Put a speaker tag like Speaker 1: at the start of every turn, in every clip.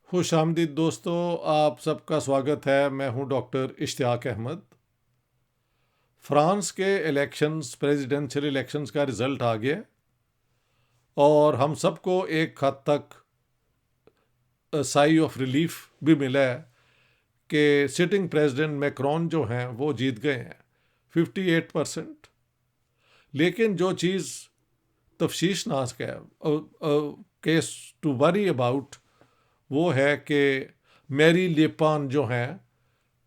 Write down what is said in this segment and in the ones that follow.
Speaker 1: खुशामदीद दोस्तों, आप सबका स्वागत है। मैं हूं डॉक्टर इश्तियाक अहमद। फ्रांस के इलेक्शंस, प्रेसिडेंशियल इलेक्शंस का रिज़ल्ट आ गया और हम सबको एक हद तक साई ऑफ रिलीफ भी मिला है कि सिटिंग प्रेसिडेंट मैक्रोन जो हैं वो जीत गए हैं 58%। लेकिन जो चीज़ तफशीशनाक है, केस टू वरी अबाउट, वो है कि मैरी लेपान जो हैं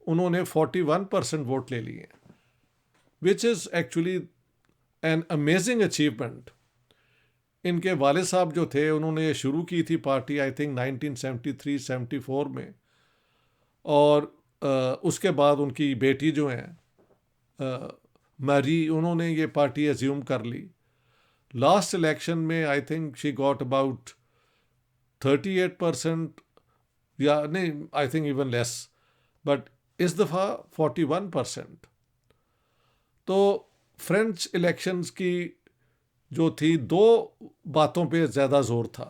Speaker 1: उन्होंने 41% वोट ले लिए, which is actually an amazing achievement. इनके वाले साहब जो थे उन्होंने ये शुरू की थी पार्टी आई थिंक 1973-74 में, और उसके बाद उनकी बेटी जो हैं मैरी, उन्होंने ये पार्टी एज्यूम कर ली। लास्ट इलेक्शन में I think she got about 38%, या नहीं, I think even less, but इस दफ़ा 41%। तो फ्रेंच इलेक्शंस की जो थी, दो बातों पे ज़्यादा जोर था।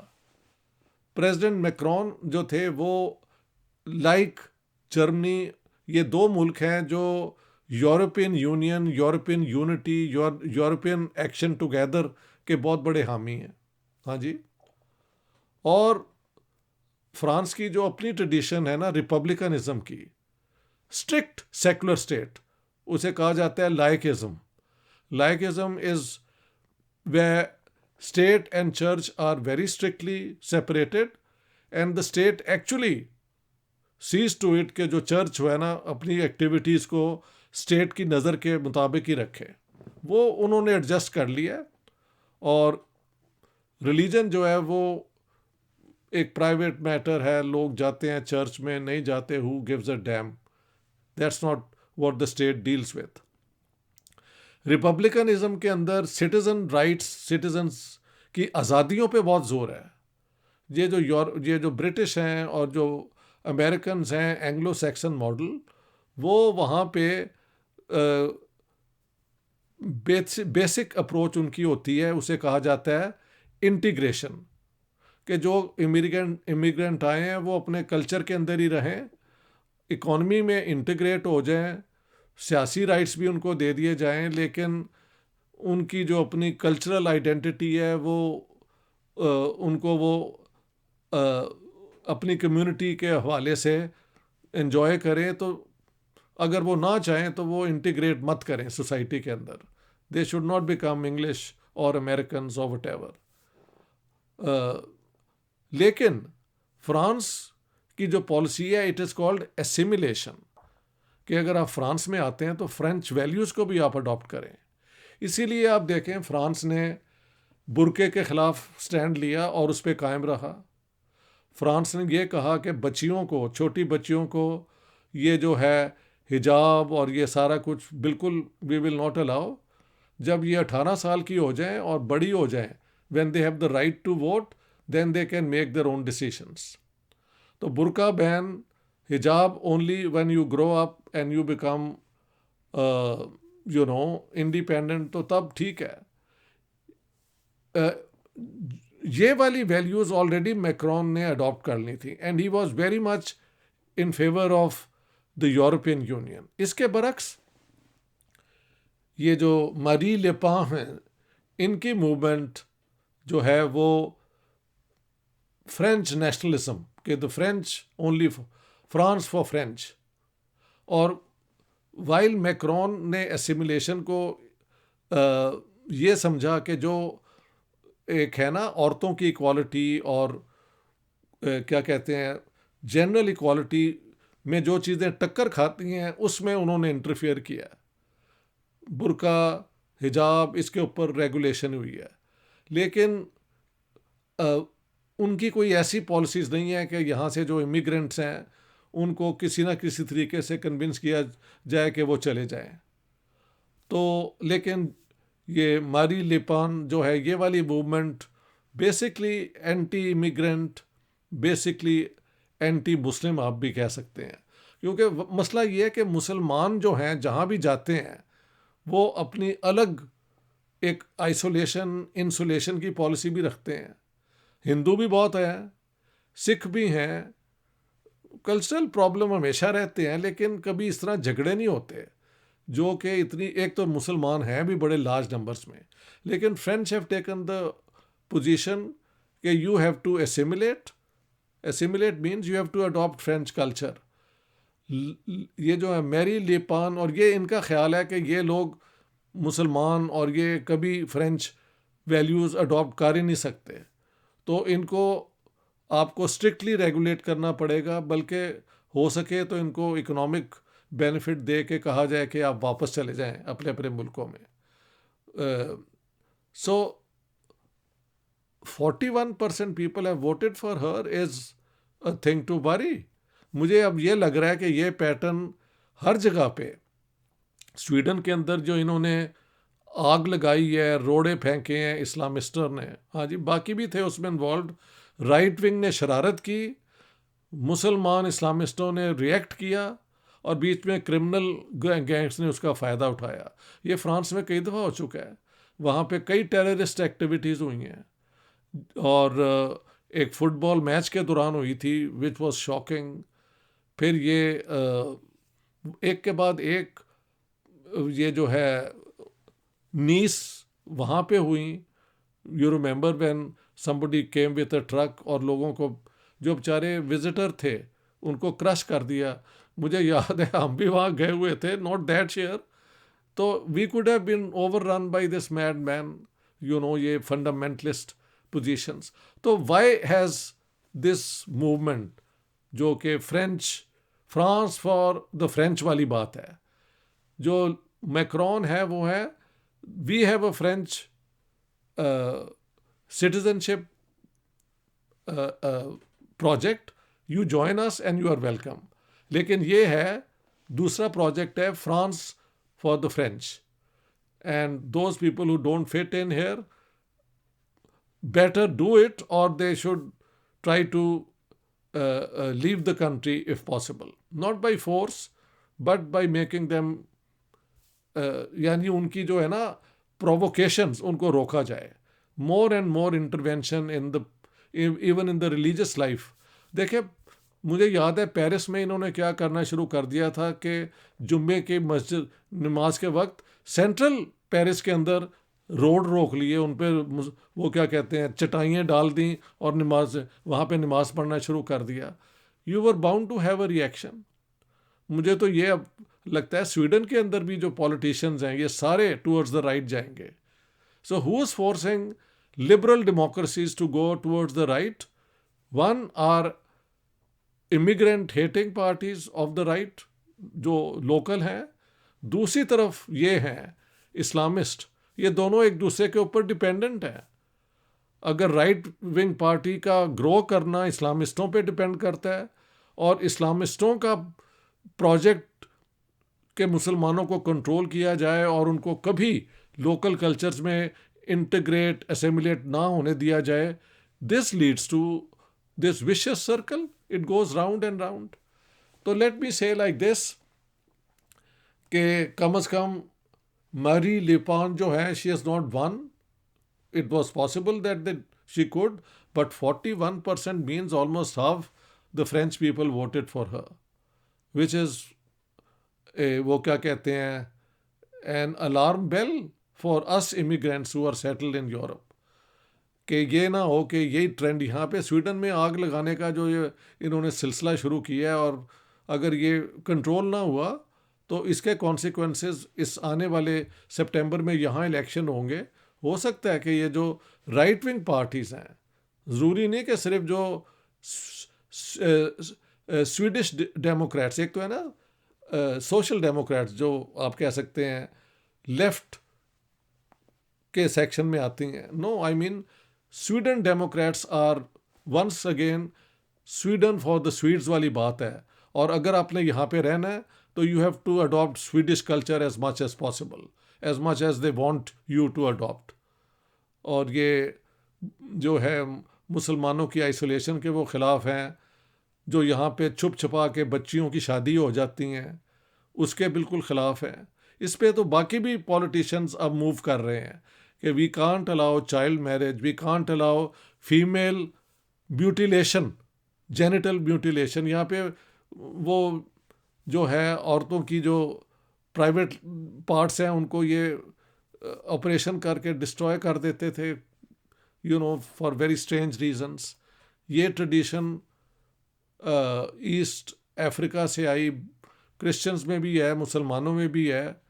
Speaker 1: प्रेसिडेंट मैक्रोन जो थे वो, लाइक जर्मनी, ये दो मुल्क हैं जो European union, European unity, European action together के बहुत बड़े हामी हैं। हाँ जी। और फ्रांस की जो अपनी ट्रेडिशन है ना रिपब्लिकनिज्म की, स्ट्रिक्ट सेकुलर स्टेट, उसे कहा जाता है लाइकिज्म। लाइकिज्म is where state and church are very strictly separated, and the state actually sees to it कि जो चर्च है ना अपनी एक्टिविटीज़ को स्टेट की नज़र के मुताबिक ही रखे। वो उन्होंने एडजस्ट कर लिया। और रिलीजन जो है वो एक प्राइवेट मैटर है, लोग जाते हैं चर्च में, नहीं जाते, who gives a damn, that's not what the state deals with. Republicanism के अंदर सिटीजन राइट्स, सिटीजन्स की आज़ादियों पे बहुत जोर है। ये जो ब्रिटिश हैं और जो अमेरिकन हैं, एंग्लो सैक्सन मॉडल, वो वहाँ पे बेसिक अप्रोच उनकी होती है, उसे कहा जाता है इंटीग्रेशन। कि जो इमिग्रेंट आए हैं वो अपने कल्चर के अंदर ही रहें, इकॉनमी में इंटीग्रेट हो जाएं, सियासी राइट्स भी उनको दे दिए जाएं, लेकिन उनकी जो अपनी कल्चरल आइडेंटिटी है वो उनको वो अपनी कम्युनिटी के हवाले से एंजॉय करें। तो अगर वो ना चाहें तो वो इंटीग्रेट मत करें सोसाइटी के अंदर। They should not become English और अमेरिकन और वट एवर। लेकिन फ्रांस की जो पॉलिसी है, इट इज़ कॉल्ड एसिमिलेशन, कि अगर आप फ्रांस में आते हैं तो फ्रेंच वैल्यूज़ को भी आप अडॉप्ट करें। इसीलिए आप देखें फ्रांस ने बुर्के के ख़िलाफ़ स्टैंड लिया और उस पर कायम रहा। फ्रांस ने ये कहा कि बच्चियों को, छोटी बच्चियों को ये जो है हिजाब और ये सारा कुछ बिल्कुल वी विल नॉट अलाउ। जब ये 18 साल की हो जाएं और बड़ी हो जाएं, when they have the right to vote, then they can make their own decisions. तो बुर्का बैन, हिजाब only when you grow up and you become independent, तो तब ठीक है। ये वाली वैल्यूज़ ऑलरेडी मैक्रोन ने अडॉप्ट कर ली थी, and he was very much in favour of the European Union. इसके बरक्स ये जो मारी लेपां हैं, इनकी मूवमेंट जो है वो फ्रेंच नेशनलिज्म के, the French only, France for French. और वाइल मैक्रोन ने एसिमिलेशन को ये समझा कि जो एक है ना औरतों की इक्वालिटी और क्या कहते हैं जनरल इक्वालिटी में जो चीज़ें टक्कर खाती हैं, उसमें उन्होंने इंटरफियर किया। बुर्का, हिजाब, इसके ऊपर रेगुलेशन हुई है, लेकिन उनकी कोई ऐसी पॉलिसीज़ नहीं है कि यहाँ से जो इमिग्रेंट्स हैं उनको किसी ना किसी तरीके से कन्विंस किया जाए कि वो चले जाएं। तो लेकिन ये मारी लेपान जो है, ये वाली movement basically anti immigrant, basically anti Muslim आप भी कह सकते हैं। क्योंकि मसला ये है कि मुसलमान जो हैं जहाँ भी जाते हैं वो अपनी अलग एक आइसोलेशन, इंसुलेशन की पॉलिसी भी रखते हैं। हिंदू भी बहुत हैं, सिख भी हैं, कल्चरल प्रॉब्लम हमेशा रहते हैं, लेकिन कभी इस तरह झगड़े नहीं होते जो कि इतनी, एक तो मुसलमान हैं भी बड़े लार्ज नंबर्स में, लेकिन French have taken the position कि you have to assimilate, assimilate means you have to adopt French culture. ये जो है मैरी लेपान, और ये इनका ख्याल है कि ये लोग मुसलमान और ये कभी फ्रेंच वैल्यूज़ अडॉप्ट कर ही नहीं सकते, तो इनको आपको स्ट्रिक्टली रेगुलेट करना पड़ेगा, बल्कि हो सके तो इनको इकोनॉमिक बेनिफिट दे के कहा जाए कि आप वापस चले जाएं अपने अपने मुल्कों में। So 41% people have voted for her is a thing to worry. मुझे अब ये लग रहा है कि ये पैटर्न हर जगह पे, स्वीडन के अंदर जो इन्होंने आग लगाई है, रोड़े फेंके हैं इस्लामिस्टर ने, हाँ जी, बाकी भी थे उसमें इन्वॉल्व, राइट विंग ने शरारत की, मुसलमान इस्लामिस्टों ने रिएक्ट किया, और बीच में क्रिमिनल गैंग्स ने उसका फ़ायदा उठाया। ये फ्रांस में कई दफ़ा हो चुका है, वहाँ पे कई टेररिस्ट एक्टिविटीज़ हुई हैं, और एक फ़ुटबॉल मैच के दौरान हुई थी विच वाज शॉकिंग। फिर ये एक के बाद एक ये जो है नीस वहाँ पे हुई, you remember when somebody came with a truck, और लोगों को जो बेचारे विजिटर थे उनको क्रश कर दिया। मुझे याद है हम भी वहाँ गए हुए थे, नॉट दैट शेयर, तो we could have been overrun by this mad man, you know, ये फंडामेंटलिस्ट पोजीशंस। तो व्हाई हैज़ दिस मूवमेंट, जो कि फ्रांस फॉर द फ्रेंच वाली बात है, जो मैक्रोन है वो है we have a French citizenship project, you join us and you are welcome। लेकिन ये है दूसरा प्रोजेक्ट है France for the French, and those people who don't fit in here better do it, or they should try to leave the country if possible, not by force but by making them यानी उनकी जो है ना provocations, उनको रोका जाए। More and more intervention in the even in the religious life. देखिए, मुझे याद है पेरिस में इन्होंने क्या करना शुरू कर दिया था कि जुम्मे की मस्जिद नमाज के वक्त सेंट्रल पेरिस के अंदर रोड रोक लिए, उन पर वो क्या कहते हैं चटाइयाँ डाल दी, और नमाज वहाँ पे नमाज पढ़ना शुरू कर दिया। You were bound to have a reaction. मुझे तो ये अब लगता है स्वीडन के अंदर भी जो पॉलिटिशियंस हैं ये सारे टूवर्ड्स द राइट जाएंगे। So who is forcing liberal democracies to go towards the right? One are immigrant hating parties of the right जो लोकल हैं, दूसरी तरफ ये हैं इस्लामिस्ट। ये दोनों एक दूसरे के ऊपर डिपेंडेंट हैं। अगर राइट विंग पार्टी का ग्रो करना इस्लामिस्टों पे डिपेंड करता है, और इस्लामिस्टों का प्रोजेक्ट के मुसलमानों को कंट्रोल किया जाए और उनको कभी लोकल कल्चर्स में इंटीग्रेट एसिमिलेट ना होने दिया जाए, this leads to this vicious circle, it goes round and round. तो let me say like this कि कम से कम मैरी लेपान जो है, she has not won. It was possible that she could, but 41% means almost half the French people voted for her, which is वो क्या कहते हैं an alarm bell for us immigrants who are settled in Europe, कि ये ना हो कि यही ट्रेंड यहाँ पे स्वीडन में आग लगाने का जो ये इन्होंने सिलसिला शुरू किया है, और अगर ये कंट्रोल ना हुआ तो इसके कॉन्सिक्वेंसेस इस आने वाले सितंबर में यहाँ इलेक्शन होंगे। हो सकता है कि ये जो राइट विंग पार्टीज़ हैं, ज़रूरी नहीं कि सिर्फ जो स्वीडिश डेमोक्रेट्स, एक तो है ना सोशल डेमोक्रेट्स जो आप कह सकते हैं लेफ्ट के सेक्शन में आती हैं, no, I mean Sweden Democrats are once again Sweden for the Swedes वाली बात है। और अगर आपने यहाँ पे रहना है तो you have to adopt Swedish culture as much as possible, as much as they want you to adopt. और ये जो है मुसलमानों की आइसोलेशन के वो ख़िलाफ़ हैं, जो यहाँ पे छुप छुपा के बच्चियों की शादी हो जाती हैं, उसके बिल्कुल ख़िलाफ़ हैं। इस पे तो बाकी भी पॉलिटिशियंस अब मूव कर रहे हैं कि we can't allow child marriage, we can't allow female mutilation, genital mutilation. यहाँ पे वो जो है औरतों की जो प्राइवेट पार्ट्स हैं उनको ये ऑपरेशन करके डिस्ट्रॉय कर देते थे, फॉर वेरी स्ट्रेंज रीजंस। ये ट्रेडिशन ईस्ट अफ्रीका से आई, क्रिश्चियंस में भी है, मुसलमानों में भी है,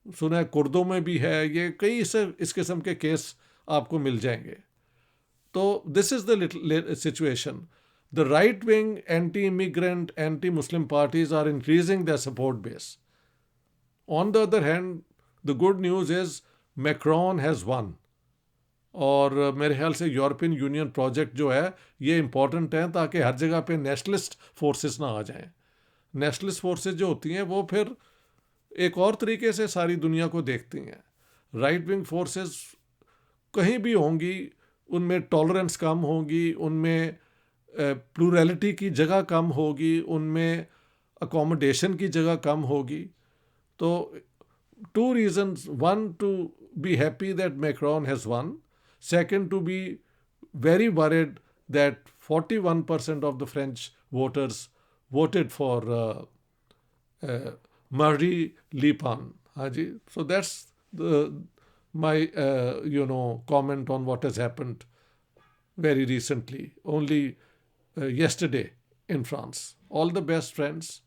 Speaker 1: सुना है कुर्दों में भी है, ये कई इस किस्म के केस आपको मिल जाएंगे। तो this is the situation. The right wing anti immigrant anti Muslim parties are increasing their support base. On the other hand the good news is Macron has won. और मेरे ख्याल से यूरोपियन यूनियन प्रोजेक्ट जो है ये important है ताकि हर जगह पे नेशनलिस्ट फोर्सेस ना आ जाएं। नेशनलिस्ट फोर्सेस जो होती हैं वो फिर एक और तरीके से सारी दुनिया को देखती हैं। राइट विंग फोर्सेस कहीं भी होंगी, उनमें टॉलरेंस कम होगी, उनमें प्लूरैलिटी की जगह कम होगी, उनमें अकोमोडेशन की जगह कम होगी। तो two reasons: one, to be happy that Macron has won; second, to be very worried that 41% of the French voters voted for Marie Le Pen. Haji. So that's my comment on what has happened very recently, only yesterday in France. All the best, friends.